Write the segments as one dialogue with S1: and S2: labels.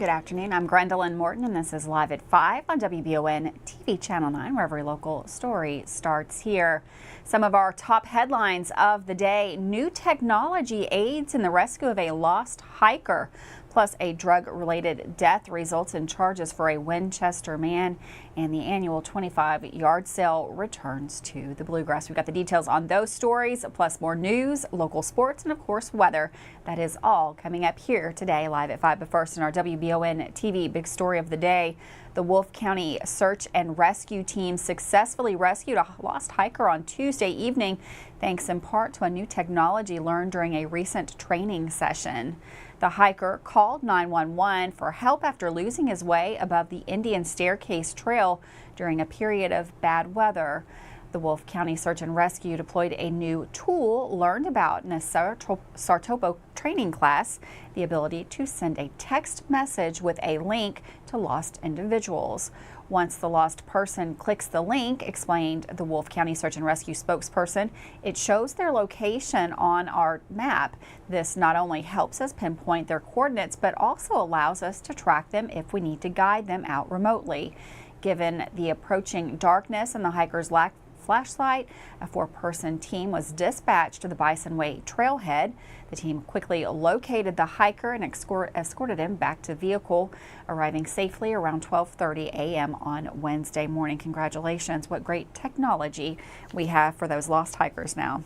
S1: Good afternoon. I'm Gwendolyn Morton, and this is Live at 5 on WBON TV Channel 9, where every local story starts here. Some of our top headlines of the day: new technology aids in the rescue of a lost hiker. Plus, a drug-related death results in charges for a Winchester man, and the annual 25-yard sale returns to the Bluegrass. We've got the details on those stories, plus more news, local sports, and of course weather. That is all coming up here today, live at 5. But first, in our WBON TV big story of the day, the Wolfe County Search and Rescue team successfully rescued a lost hiker on Tuesday evening, thanks in part to a new technology learned during a recent training session. The hiker called 911 for help after losing his way above the Indian Staircase Trail during a period of bad weather. The Wolfe County Search and Rescue deployed a new tool learned about in a Sartopo training class, the ability to send a text message with a link to lost individuals. Once the lost person clicks the link, explained the Wolfe County Search and Rescue spokesperson, it shows their location on our map. This not only helps us pinpoint their coordinates, but also allows us to track them if we need to guide them out remotely. Given the approaching darkness and the hiker's lack flashlight, a 4-person team was dispatched to the Bison Way trailhead. The team quickly located the hiker and escorted him back to vehicle, arriving safely around 12:30 a.m. on Wednesday morning. Congratulations. What great technology we have for those lost hikers now.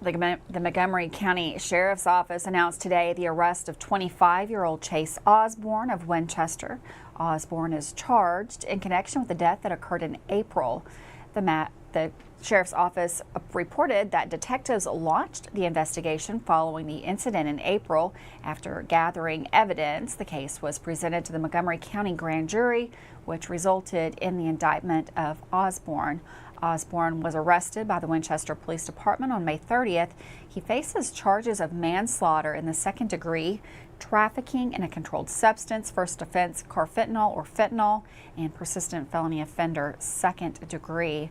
S1: The Montgomery County Sheriff's Office announced today the arrest of 25-year-old Chase Osborne of Winchester. Osborne is charged in connection with the death that occurred in April. The Sheriff's Office reported that detectives launched the investigation following the incident in April. After gathering evidence, the case was presented to the Montgomery County Grand Jury, which resulted in the indictment of Osborne. Osborne was arrested by the Winchester Police Department on May 30th. He faces charges of manslaughter in the second degree, trafficking in a controlled substance, first offense carfentanil or fentanyl, and persistent felony offender second degree.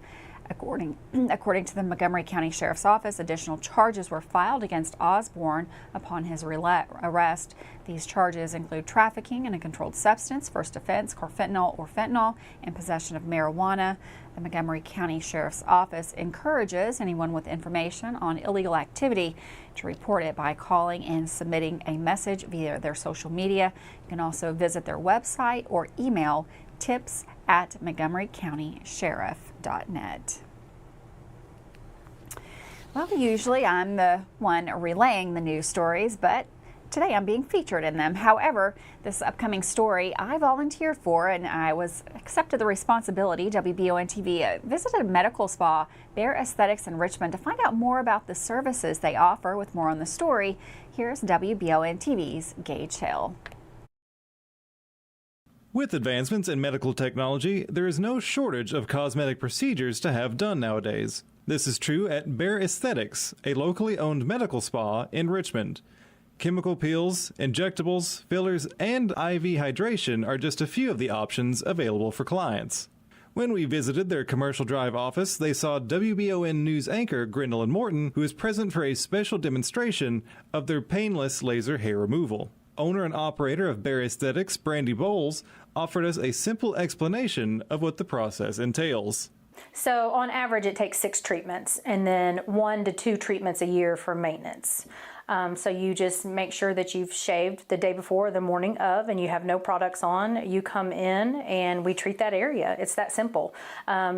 S1: According to the Montgomery County Sheriff's Office, additional charges were filed against Osborne upon his arrest. These charges include trafficking in a controlled substance, first offense carfentanil or fentanyl, and possession of marijuana. The Montgomery County Sheriff's Office encourages anyone with information on illegal activity to report it by calling and submitting a message via their social media. You can also visit their website or email tips@montgomerycountysheriff.net. Well, usually I'm the one relaying the news stories, but today I'm being featured in them. However, this upcoming story I volunteered for, and I was accepted the responsibility. WBON TV visited a medical spa, Bear Aesthetics in Richmond, to find out more about the services they offer. With more on the story, here's WBON TV's Gage Hill.
S2: With advancements in medical technology, there is no shortage of cosmetic procedures to have done nowadays. This is true at Bear Aesthetics, a locally owned medical spa in Richmond. Chemical peels, injectables, fillers, and IV hydration are just a few of the options available for clients. When we visited their Commercial Drive office, they saw WBON News anchor Gwendolyn Morton, who was present for a special demonstration of their painless laser hair removal. Owner and operator of Bear Aesthetics, Brandy Bowles, offered us a simple explanation of what the process entails.
S3: So on average, it takes 6 treatments and then 1 to 2 treatments a year for maintenance. So you just make sure that you've shaved the day before or the morning of and you have no products on. You come in and we treat that area. It's that simple.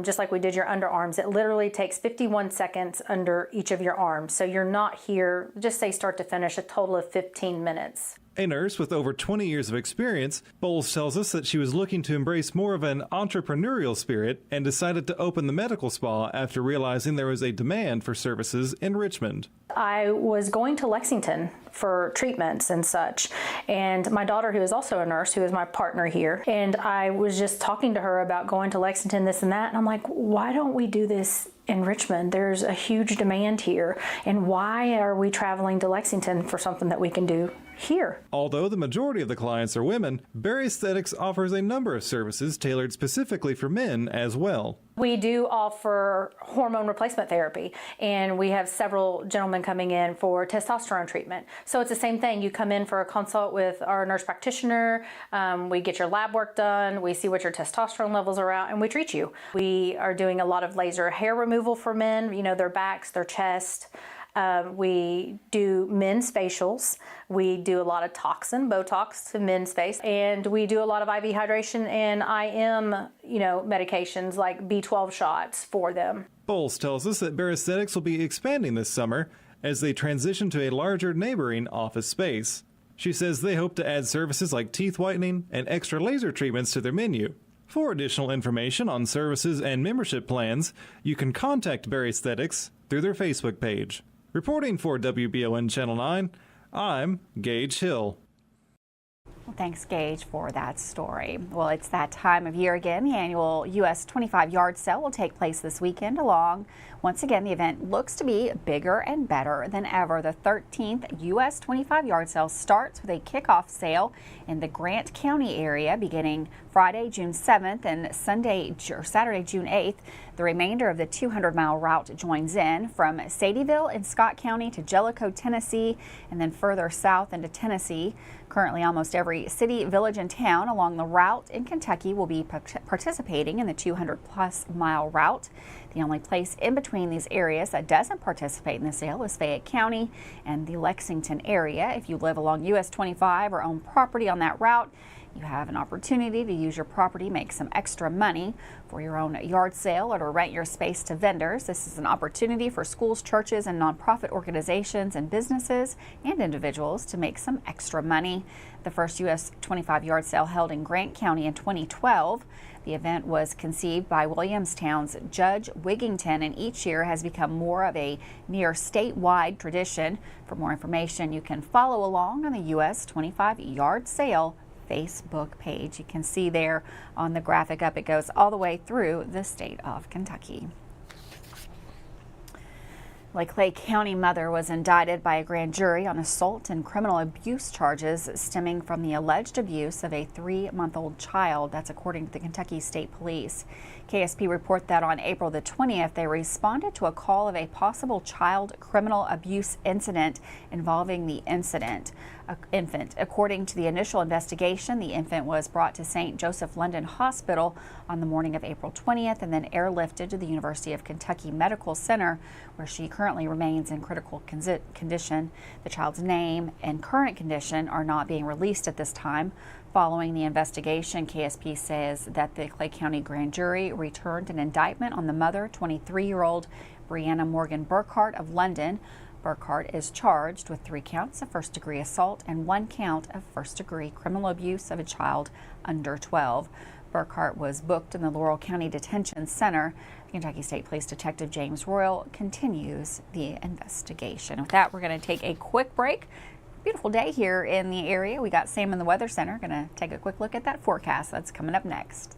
S3: Just like we did your underarms. It literally takes 51 seconds under each of your arms. So you're not here, just say start to finish, a total of 15 minutes.
S2: A nurse with over 20 years of experience, Bowles tells us that she was looking to embrace more of an entrepreneurial spirit and decided to open the medical spa after realizing there was a demand for services in Richmond.
S3: I was going to Lexington for treatments and such, and my daughter, who is also a nurse, who is my partner here, and I was just talking to her about going to Lexington, this and that, and I'm like, why don't we do this in Richmond? There's a huge demand here, and why are we traveling to Lexington for something that we can do here.
S2: Although the majority of the clients are women, Bare Aesthetics offers a number of services tailored specifically for men as well.
S3: We do offer hormone replacement therapy, and we have several gentlemen coming in for testosterone treatment. So it's the same thing. You come in for a consult with our nurse practitioner, we get your lab work done, we see what your testosterone levels are at, and we treat you. We are doing a lot of laser hair removal for men, you know, their backs, their chest. We do men's facials. We do a lot of toxin, Botox to men's face, and we do a lot of IV hydration and IM, medications like B12 shots for them.
S2: Bowles tells us that Bare Aesthetics will be expanding this summer as they transition to a larger neighboring office space. She says they hope to add services like teeth whitening and extra laser treatments to their menu. For additional information on services and membership plans, you can contact Bare Aesthetics through their Facebook page. Reporting for WBON Channel 9, I'm Gage Hill.
S1: Well, thanks, Gage, for that story. Well, it's that time of year again. The annual U.S. 25 yard sale will take place this weekend Once again, the event looks to be bigger and better than ever. The 13th U.S. 25 yard sale starts with a kickoff sale in the Grant County area beginning Friday, June 7th and Saturday, June 8th. The remainder of the 200-mile route joins in from Sadieville in Scott County to Jellicoe, Tennessee, and then further south into Tennessee. Currently, almost every city, village, and town along the route in Kentucky will be participating in the 200-plus mile route. The only place in between these areas that doesn't participate in the sale is Fayette County and the Lexington area. If you live along US 25 or own property on that route, you have an opportunity to use your property, make some extra money for your own yard sale or to rent your space to vendors. This is an opportunity for schools, churches, and nonprofit organizations and businesses and individuals to make some extra money. The first U.S. 25 yard sale held in Grant County in 2012. The event was conceived by Williamstown's Judge Wigington and each year has become more of a near statewide tradition. For more information, you can follow along on the U.S. 25 yard sale Facebook page. You can see there on the graphic up, it goes all the way through the state of Kentucky. A Clay County mother was indicted by a grand jury on assault and criminal abuse charges stemming from the alleged abuse of a 3-month-old child. That's according to the Kentucky State Police. KSP report that on April the 20th, they responded to a call of a possible child criminal abuse incident involving the infant. According to the initial investigation, the infant was brought to St. Joseph London Hospital on the morning of April 20th and then airlifted to the University of Kentucky Medical Center, where she currently remains in critical condition. The child's name and current condition are not being released at this time. Following the investigation, KSP says that the Clay County grand jury returned an indictment on the mother, 23-year-old Brianna Morgan Burkhart of London. Burkhart is charged with 3 counts of first-degree assault and 1 count of first-degree criminal abuse of a child under 12. Burkhart was booked in the Laurel County Detention Center. Kentucky State Police Detective James Royal continues the investigation. With that, we're going to take a quick break. Beautiful day here in the area. We got Sam in the Weather Center. Going to take a quick look at that forecast. That's coming up next.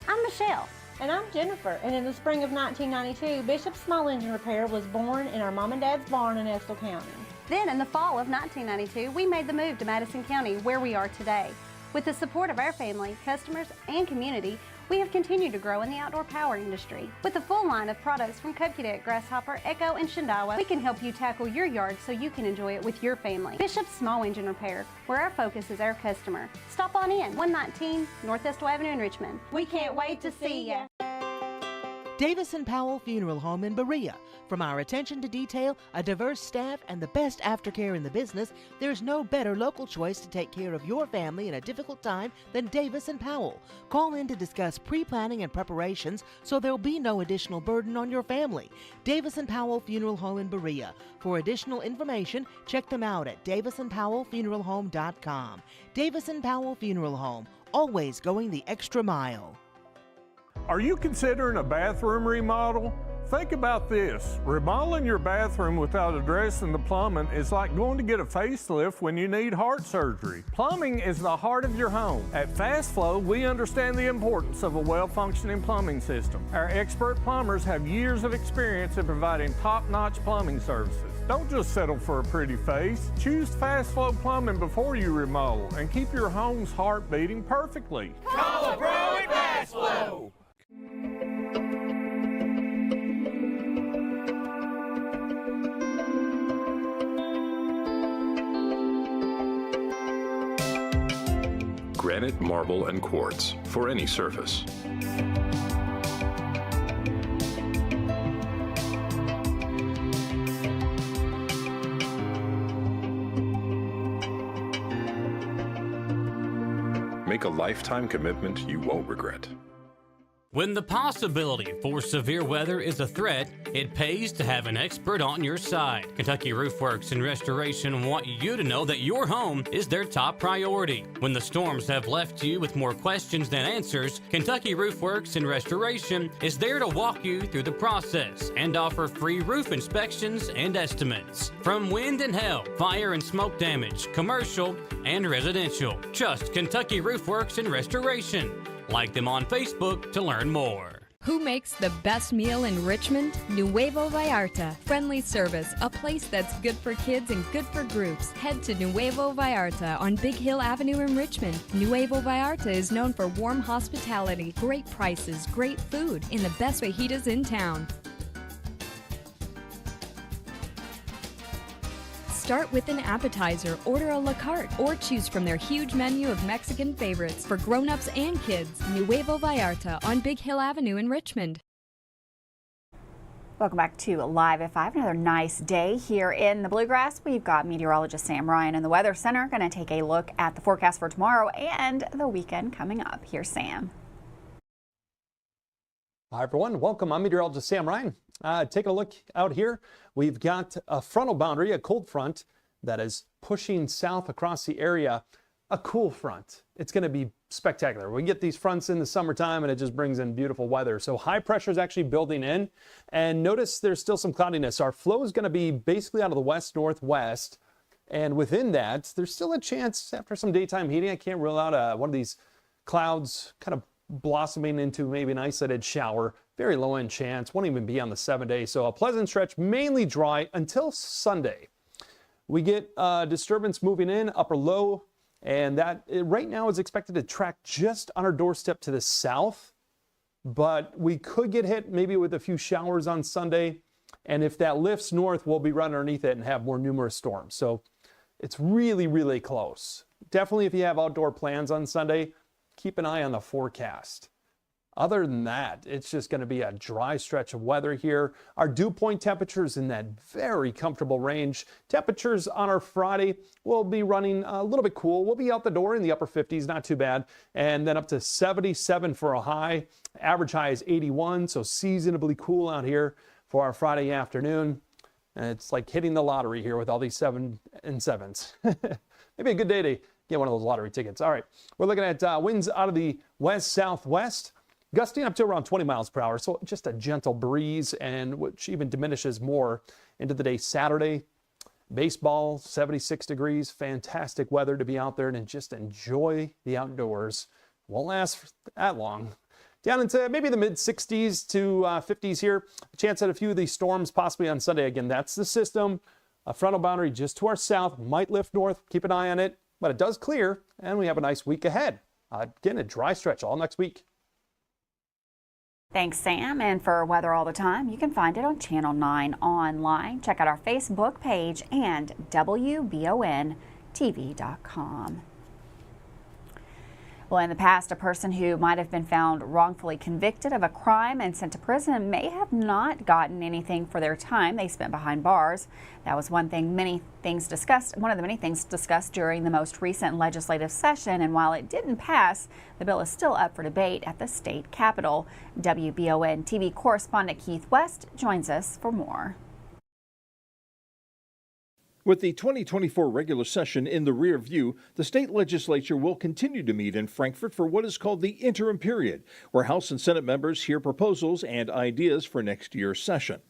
S4: I'm Michelle. And I'm Jennifer. And in the spring of 1992, Bishop's Small Engine Repair was born in our mom and dad's barn in Estill County.
S5: Then in the fall of 1992, we made the move to Madison County, where we are today. With the support of our family, customers, and community, we have continued to grow in the outdoor power industry. With a full line of products from Cupcadet, Grasshopper, Echo, and Shindawa, we can help you tackle your yard so you can enjoy it with your family. Bishop's Small Engine Repair, where our focus is our customer. Stop on in, 119 North Estill Avenue in Richmond.
S4: We can't wait to see ya.
S6: Davis & Powell Funeral Home in Berea. From our attention to detail, a diverse staff, and the best aftercare in the business, there's no better local choice to take care of your family in a difficult time than Davis & Powell. Call in to discuss pre-planning and preparations so there'll be no additional burden on your family. Davis & Powell Funeral Home in Berea. For additional information, check them out at davisandpowellfuneralhome.com. Davis & Powell Funeral Home, always going the extra mile.
S7: Are you considering a bathroom remodel? Think about this. Remodeling your bathroom without addressing the plumbing is like going to get a facelift when you need heart surgery. Plumbing is the heart of your home. At Fast Flow, we understand the importance of a well-functioning plumbing system. Our expert plumbers have years of experience in providing top-notch plumbing services. Don't just settle for a pretty face. Choose Fast Flow Plumbing before you remodel and keep your home's heart beating perfectly.
S8: Call a pro at Fast Flow.
S9: Granite, marble, and quartz for any surface. Make a lifetime commitment you won't regret.
S10: When the possibility for severe weather is a threat, it pays to have an expert on your side. Kentucky Roofworks and Restoration want you to know that your home is their top priority. When the storms have left you with more questions than answers, Kentucky Roofworks and Restoration is there to walk you through the process and offer free roof inspections and estimates. From wind and hail, fire and smoke damage, commercial and residential. Trust Kentucky Roofworks and Restoration. Like them on Facebook to learn more.
S11: Who makes the best meal in Richmond? Nuevo Vallarta. Friendly service, a place that's good for kids and good for groups. Head to Nuevo Vallarta on Big Hill Avenue in Richmond. Nuevo Vallarta is known for warm hospitality, great prices, great food, and the best fajitas in town. Start with an appetizer, order a la carte, or choose from their huge menu of Mexican favorites for grown-ups and kids. Nuevo Vallarta on Big Hill Avenue in Richmond.
S1: Welcome back to Live at 5. Another nice day here in the Bluegrass. We've got meteorologist Sam Ryan in the Weather Center going to take a look at the forecast for tomorrow and the weekend coming up. Here's Sam.
S12: Hi everyone, welcome. I'm meteorologist Sam Ryan. Taking a look out here, we've got a frontal boundary, a cold front that is pushing south across the area. A cool front. It's going to be spectacular. We get these fronts in the summertime and it just brings in beautiful weather. So high pressure is actually building in, and notice there's still some cloudiness. Our flow is going to be basically out of the west-northwest, and within that there's still a chance after some daytime heating. I can't rule out one of these clouds kind of blossoming into maybe an isolated shower. Very low end chance, won't even be on the 7-day. So a pleasant stretch, mainly dry until Sunday. We get disturbance moving in, upper low, and that right now is expected to track just on our doorstep to the south. But we could get hit maybe with a few showers on Sunday. And if that lifts north, we'll be right underneath it and have more numerous storms. So it's really, really close. Definitely if you have outdoor plans on Sunday, keep an eye on the forecast. Other than that, it's just going to be a dry stretch of weather here. Our dew point temperatures in that very comfortable range. Temperatures on our Friday will be running a little bit cool. We'll be out the door in the upper 50s, not too bad. And then up to 77 for a high. Average high is 81, so seasonably cool out here for our Friday afternoon. And it's like hitting the lottery here with all these 7 and 7s. Maybe a good day to get one of those lottery tickets. All right, we're looking at winds out of the west-southwest. Gusting up to around 20 miles per hour, so just a gentle breeze, and which even diminishes more into the day Saturday. Baseball, 76 degrees, fantastic weather to be out there and just enjoy the outdoors. Won't last that long. Down into maybe the mid-60s to 50s here. A chance at a few of these storms possibly on Sunday. Again, that's the system. A frontal boundary just to our south, might lift north. Keep an eye on it, but it does clear, and we have a nice week ahead. Again, a dry stretch all next week.
S1: Thanks, Sam. And for weather all the time, you can find it on Channel 9 online. Check out our Facebook page and WBONTV.com. Well, in the past, a person who might have been found wrongfully convicted of a crime and sent to prison may have not gotten anything for their time they spent behind bars. That was one of the many things discussed during the most recent legislative session. And while it didn't pass, the bill is still up for debate at the state capitol. WBON TV correspondent Keith West joins us for more.
S13: With the 2024 regular session in the rear view, the state legislature will continue to meet in Frankfort for what is called the interim period, where House and Senate members hear proposals and ideas for next year's session.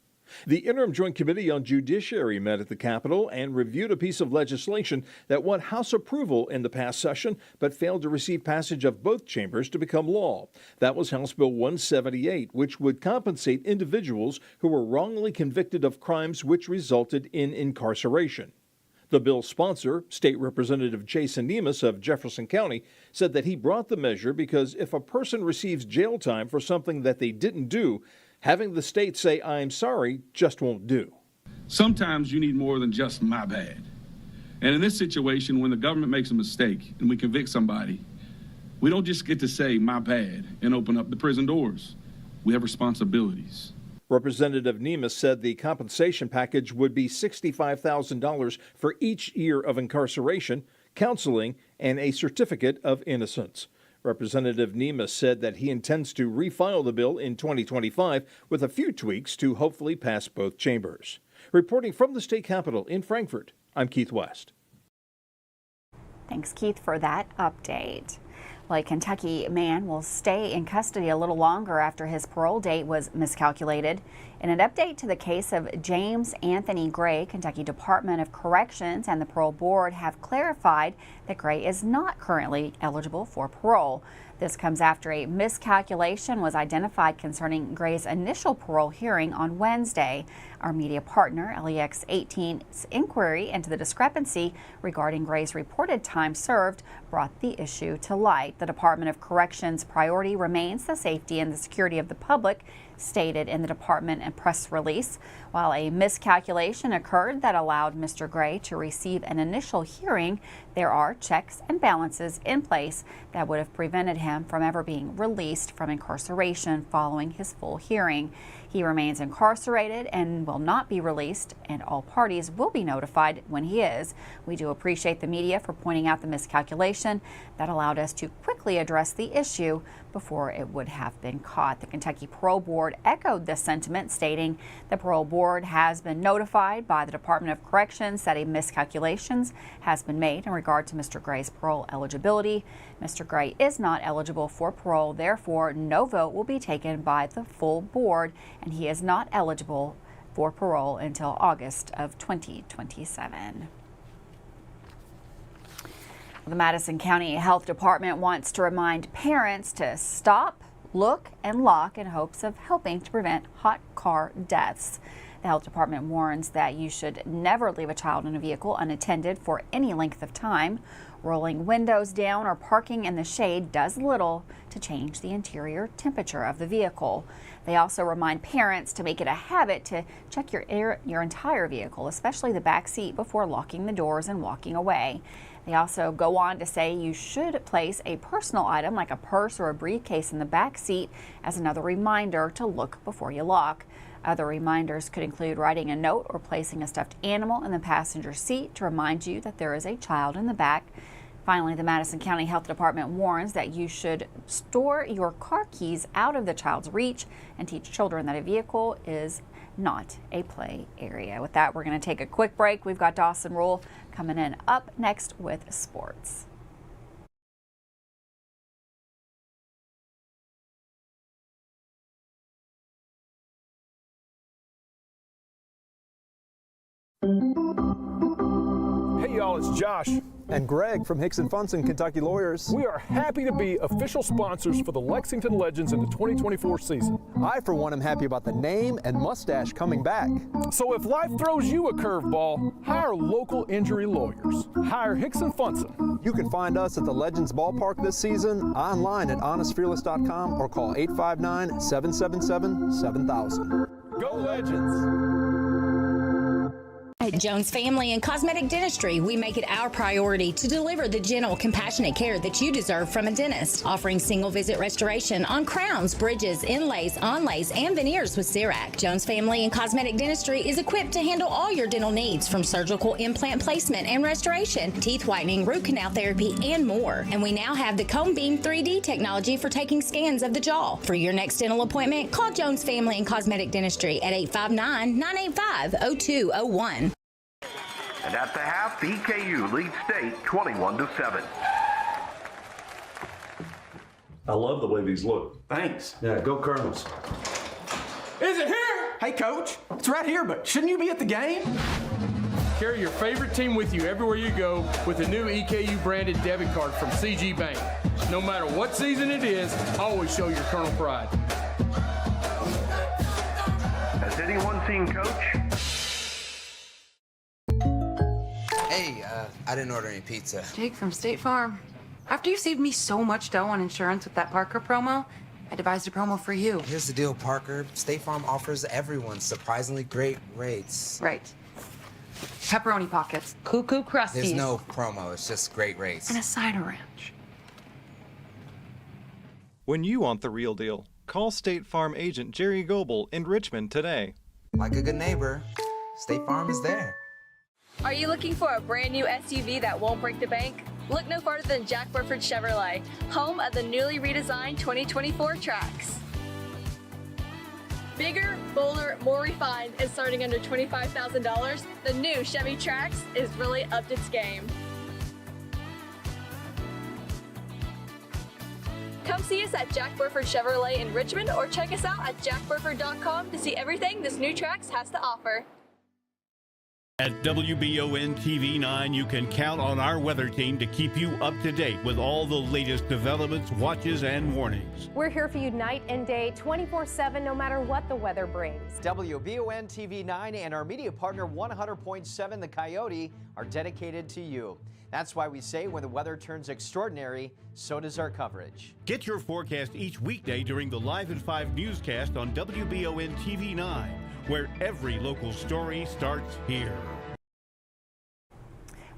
S13: The Interim Joint Committee on Judiciary met at the Capitol and reviewed a piece of legislation that won House approval in the past session but failed to receive passage of both chambers to become law. That was House Bill 178, which would compensate individuals who were wrongly convicted of crimes which resulted in incarceration. The bill's sponsor, State Representative Jason Nemus of Jefferson County, said that he brought the measure because if a person receives jail time for something that they didn't do, having the state say, "I'm sorry," just won't do.
S14: Sometimes you need more than just "my bad." And in this situation, when the government makes a mistake and we convict somebody, we don't just get to say "my bad" and open up the prison doors. We have responsibilities.
S13: Representative Nemus said the compensation package would be $65,000 for each year of incarceration, counseling, and a certificate of innocence. Representative Nemus said that he intends to refile the bill in 2025 with a few tweaks to hopefully pass both chambers. Reporting from the state capitol in Frankfort, I'm Keith West.
S1: Thanks, Keith, for that update. Well, a Kentucky man will stay in custody a little longer after his parole date was miscalculated. In an update to the case of James Anthony Gray, Kentucky Department of Corrections and the Parole Board have clarified that Gray is not currently eligible for parole. This comes after a miscalculation was identified concerning Gray's initial parole hearing on Wednesday. Our media partner, LEX 18's inquiry into the discrepancy regarding Gray's reported time served brought the issue to light. The Department of Corrections' priority remains the safety and the security of the public, stated in the department and press release. While a miscalculation occurred that allowed Mr. Gray to receive an initial hearing, there are checks and balances in place that would have prevented him from ever being released from incarceration following his full hearing. He remains incarcerated and will not be released, and all parties will be notified when he is. We do appreciate the media for pointing out the miscalculation that allowed us to quickly address the issue before it would have been caught. The Kentucky Parole Board echoed this sentiment, stating the Parole Board has been notified by the Department of Corrections that a miscalculation has been made in regard to Mr. Gray's parole eligibility. Mr. Gray is not eligible for parole, therefore no vote will be taken by the full board, and he is not eligible for parole until August of 2027. The Madison County Health Department wants to remind parents to stop, look, and lock in hopes of helping to prevent hot car deaths. The health department warns that you should never leave a child in a vehicle unattended for any length of time. Rolling windows down or parking in the shade does little to change the interior temperature of the vehicle. They also remind parents to make it a habit to check your entire vehicle, especially the back seat, before locking the doors and walking away. They also go on to say you should place a personal item like a purse or a briefcase in the back seat as another reminder to look before you lock. Other reminders could include writing a note or placing a stuffed animal in the passenger seat to remind you that there is a child in the back. Finally, the Madison County Health Department warns that you should store your car keys out of the child's reach and teach children that a vehicle is not a play area. With that, we're going to take a quick break. We've got Dawson Rule coming in up next with sports.
S15: Hey y'all, it's Josh
S16: and Greg from Hicks & Funson Kentucky Lawyers.
S15: We are happy to be official sponsors for the Lexington Legends in the 2024 season.
S16: I, for one, am happy about the name and mustache coming back.
S15: So if life throws you a curveball, hire local injury lawyers. Hire Hicks & Funson.
S16: You can find us at the Legends Ballpark this season, online at honestfearless.com, or call 859-777-7000.
S15: Go Legends!
S17: At Jones Family and Cosmetic Dentistry, we make it our priority to deliver the gentle, compassionate care that you deserve from a dentist. Offering single-visit restoration on crowns, bridges, inlays, onlays, and veneers with CERAC. Jones Family and Cosmetic Dentistry is equipped to handle all your dental needs, from surgical implant placement and restoration, teeth whitening, root canal therapy, and more. And we now have the Cone Beam 3D technology for taking scans of the jaw. For your next dental appointment, call Jones Family and Cosmetic Dentistry at 859-985-0201.
S18: And at the half, EKU leads state 21-7.
S19: I love the way these look.
S20: Thanks.
S19: Yeah, go Colonels.
S20: Is it here? Hey, Coach. It's right here, but shouldn't you be at the game?
S15: Carry your favorite team with you everywhere you go with the new EKU branded debit card from CG Bank. No matter what season it is, always show your Colonel pride.
S18: Has anyone seen Coach?
S21: Hey, I didn't order any pizza.
S22: Jake from State Farm. After you saved me so much dough on insurance with that Parker promo, I devised a promo for you.
S21: Here's the deal, Parker. State Farm offers everyone surprisingly great rates.
S22: Right. Pepperoni pockets, cuckoo crusties.
S21: There's no promo, it's just great rates.
S22: And a side of ranch.
S2: When you want the real deal, call State Farm agent Jerry Goebel in Richmond today.
S21: Like a good neighbor, State Farm is there.
S23: Are you looking for a brand new SUV that won't break the bank? Look no farther than Jack Burford Chevrolet, home of the newly redesigned 2024 Trax. Bigger, bolder, more refined, and starting under $25,000, the new Chevy Trax is really upped its game. Come see us at Jack Burford Chevrolet in Richmond or check us out at jackburford.com to see everything this new Trax has to offer.
S24: At WBON TV 9, you can count on our weather team to keep you up to date with all the latest developments, watches, and warnings.
S25: We're here for you night and day, 24/7, no matter what the weather brings.
S26: WBON TV 9 and our media partner 100.7 The Coyote are dedicated to you. That's why we say when the weather turns extraordinary, so does our coverage.
S24: Get your forecast each weekday during the Live at 5 newscast on WBON TV 9, where every local story starts here.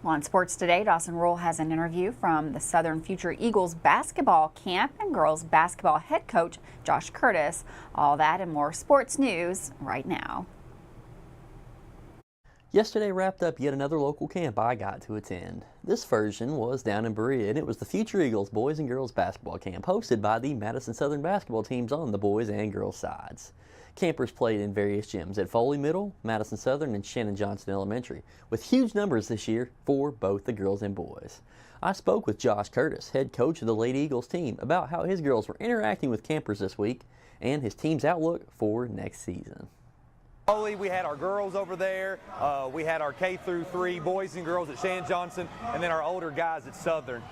S1: Well, on Sports Today, Dawson Rural has an interview from the Southern Future Eagles basketball camp and girls basketball head coach Josh Curtis. All that and more sports news right now.
S27: Yesterday wrapped up yet another local camp I got to attend. This version was down in Berea, and it was the Future Eagles boys and girls basketball camp hosted by the Madison Southern basketball teams on the boys and girls sides. Campers played in various gyms at Foley Middle, Madison Southern, and Shannon Johnson Elementary, with huge numbers this year for both the girls and boys. I spoke with Josh Curtis, head coach of the Lady Eagles team, about how his girls were interacting with campers this week and his team's outlook for next season.
S28: We had our girls over there, we had our K-3 boys and girls at Shannon Johnson, and then our older guys at Southern.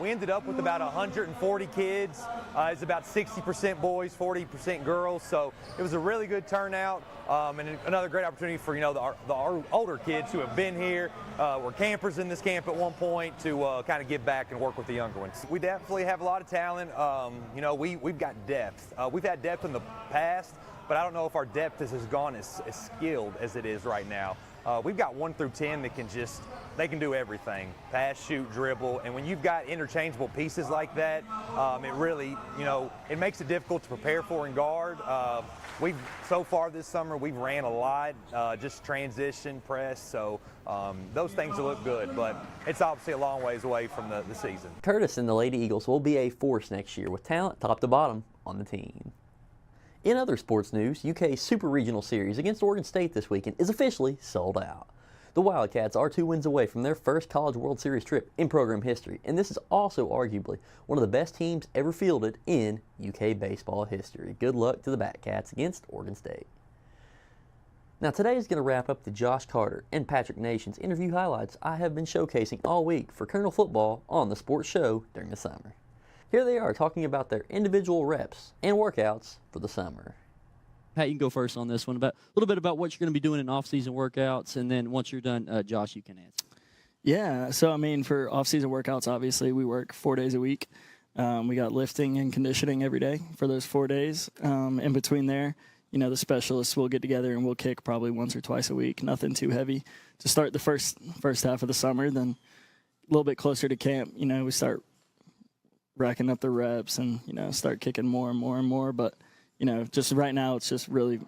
S28: We ended up with about 140 kids. It's about 60% boys, 40% girls, so it was a really good turnout, and another great opportunity for our older kids who have been here, were campers in this camp at one point, to kind of give back and work with the younger ones. We definitely have a lot of talent. We've got depth. We've had depth in the past, but I don't know if our depth has gone as skilled as it is right now. We've got 1 through 10 that they can do everything, pass, shoot, dribble, and when you've got interchangeable pieces like that, it really, it makes it difficult to prepare for and guard. So far this summer, we've ran a lot, just transition, press, so those things will look good, but it's obviously a long ways away from the season.
S27: Curtis and the Lady Eagles will be a force next year with talent top to bottom on the team. In other sports news, UK's Super Regional Series against Oregon State this weekend is officially sold out. The Wildcats are 2 wins away from their first College World Series trip in program history, and this is also arguably one of the best teams ever fielded in UK baseball history. Good luck to the Batcats against Oregon State. Now today is going to wrap up the Josh Carter and Patrick Nations interview highlights I have been showcasing all week for Colonel Football on the sports show during the summer. Here they are talking about their individual reps and workouts for the summer.
S29: Pat, you can go first on this one. A little bit about what you're going to be doing in off-season workouts, and then once you're done, Josh, you can answer.
S30: Yeah, so for off-season workouts, obviously we work 4 days a week. We got lifting and conditioning every day for those 4 days. In between there, the specialists will get together and we'll kick probably once or twice a week. Nothing too heavy to start the first half of the summer. Then a little bit closer to camp, we start racking up the reps and, start kicking more and more and more. But, just right now it's just really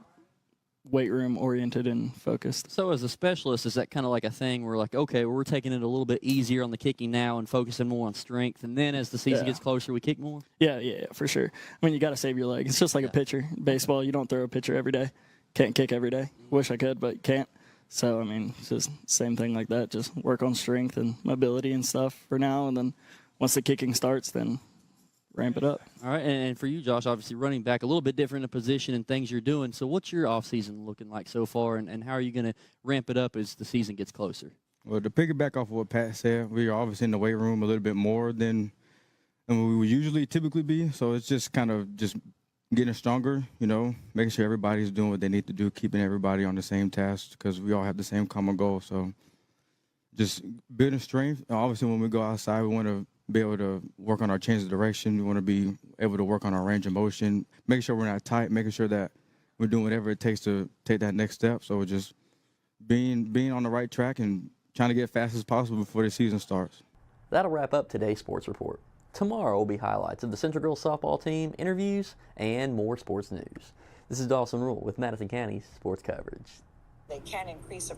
S30: weight room oriented and focused.
S29: So as a specialist, is that kind of like a thing where okay, we're taking it a little bit easier on the kicking now and focusing more on strength, and then as the season gets closer, we kick more?
S30: Yeah, for sure. You got to save your leg. It's just like a pitcher. Baseball, you don't throw a pitcher every day. Can't kick every day. Wish I could, but can't. So, I mean, it's just same thing like that. Just work on strength and mobility and stuff for now. And then once the kicking starts, then ramp it up.
S29: All right, and for you, Josh, obviously running back, a little bit different in position and things you're doing. So what's your offseason looking like so far, and how are you going to ramp it up as the season gets closer?
S3: Well, to piggyback off of what Pat said, we are obviously in the weight room a little bit more than we would usually typically be. So it's just kind of just getting stronger, making sure everybody's doing what they need to do, keeping everybody on the same task because we all have the same common goal. So just building strength. Obviously, when we go outside, we want to be able to work on our change of direction. We want to be able to work on our range of motion, making sure we're not tight, making sure that we're doing whatever it takes to take that next step. So just being on the right track and trying to get fast as possible before the season starts.
S27: That'll wrap up today's sports report. Tomorrow will be highlights of the Central Girls softball team, interviews, and more sports news. This is Dawson Rule with Madison County's sports coverage.
S4: They can increase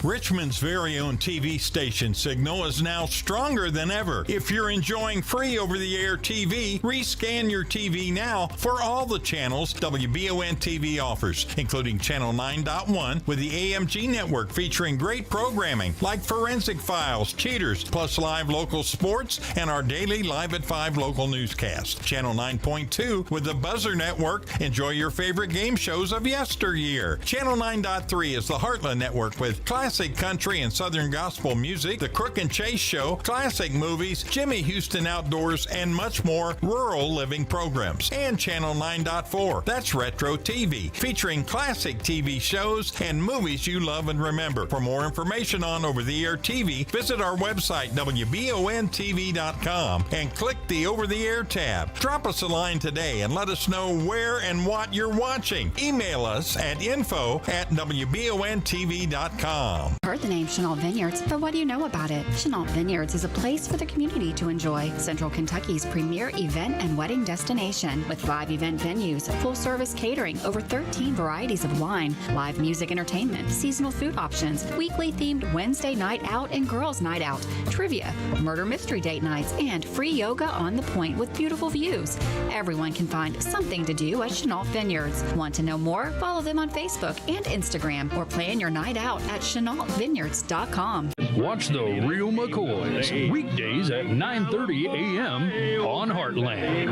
S5: Richmond's very own TV station signal is now stronger than ever. If you're enjoying free over-the-air TV, rescan your TV now for all the channels WBON TV offers, including Channel 9.1 with the AMG network featuring great programming like Forensic Files, Cheaters, plus live local sports and our daily Live at 5 local newscast. Channel 9.2 with the Buzzer Network. Enjoy your favorite game shows of yesteryear. Channel 9.3 is the Heartland Network with classic country and southern gospel music, the Crook and Chase Show, classic movies, Jimmy Houston Outdoors, and much more rural living programs. And Channel 9.4, that's Retro TV, featuring classic TV shows and movies you love and remember. For more information on over-the-air TV, visit our website, WBONTV.com, and click the Over-the-Air tab. Drop us a line today and let us know where and what you're watching. Email us at info@WBONTV.com.
S1: Heard the name Chenault Vineyards, but what do you know about it? Chenault Vineyards is a place for the community to enjoy. Central Kentucky's premier event and wedding destination with 5 event venues, full-service catering, over 13 varieties of wine, live music entertainment, seasonal food options, weekly themed Wednesday night out and girls night out, trivia, murder mystery date nights, and free yoga on the point with beautiful views. Everyone can find something to do at Chenault Vineyards. Want to know more? Follow them on Facebook and Instagram or plan your night out at ChenaultVineyards.com.
S6: Watch The Real McCoys weekdays at 9:30 a.m. on Heartland.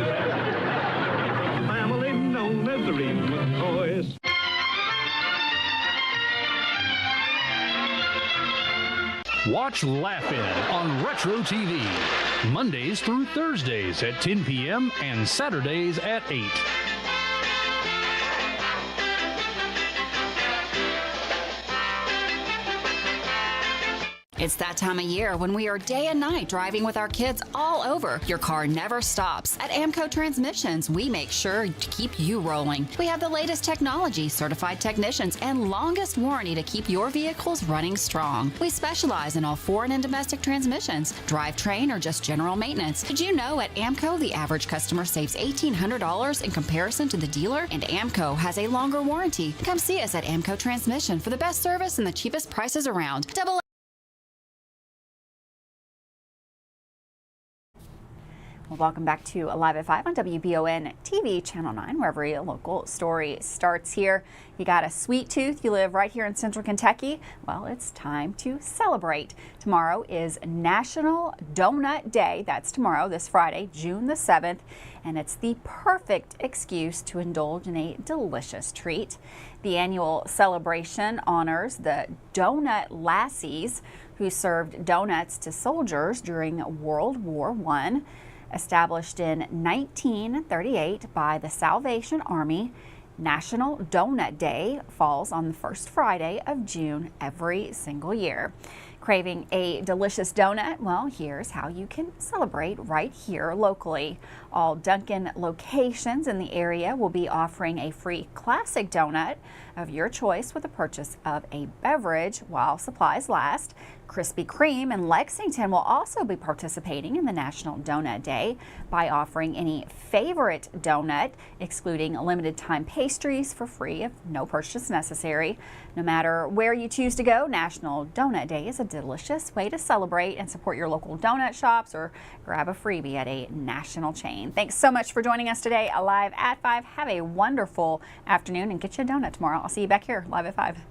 S7: Family known as The Real McCoys.
S6: Watch Laugh-In on Retro TV Mondays through Thursdays at 10 p.m. and Saturdays at 8.
S1: It's that time of year when we are day and night driving with our kids all over. Your car never stops. At AMCO Transmissions, we make sure to keep you rolling. We have the latest technology, certified technicians, and longest warranty to keep your vehicles running strong. We specialize in all foreign and domestic transmissions, drivetrain, or just general maintenance. Did you know at AMCO the average customer saves $1,800 in comparison to the dealer? And AMCO has a longer warranty. Come see us at AMCO Transmission for the best service and the cheapest prices around. Well, welcome back to Live at 5 on WBON TV Channel 9, where every local story starts here. You got a sweet tooth, you live right here in Central Kentucky. Well, it's time to celebrate. Tomorrow is National Donut Day. That's tomorrow, this Friday, June the 7th, and it's the perfect excuse to indulge in a delicious treat. The annual celebration honors the Donut Lassies, who served donuts to soldiers during World War I. Established in 1938 by the Salvation Army, National Donut Day falls on the first Friday of June every single year. Craving a delicious donut? Well, here's how you can celebrate right here locally. All Dunkin' locations in the area will be offering a free classic donut of your choice with the purchase of a beverage while supplies last. Krispy Kreme in Lexington will also be participating in the National Donut Day by offering any favorite donut, excluding limited time pastries, for free if no purchase necessary. No matter where you choose to go, National Donut Day is a delicious way to celebrate and support your local donut shops or grab a freebie at a national chain. Thanks so much for joining us today, Live at 5. Have a wonderful afternoon and get you a donut tomorrow. I'll see you back here, Live at 5.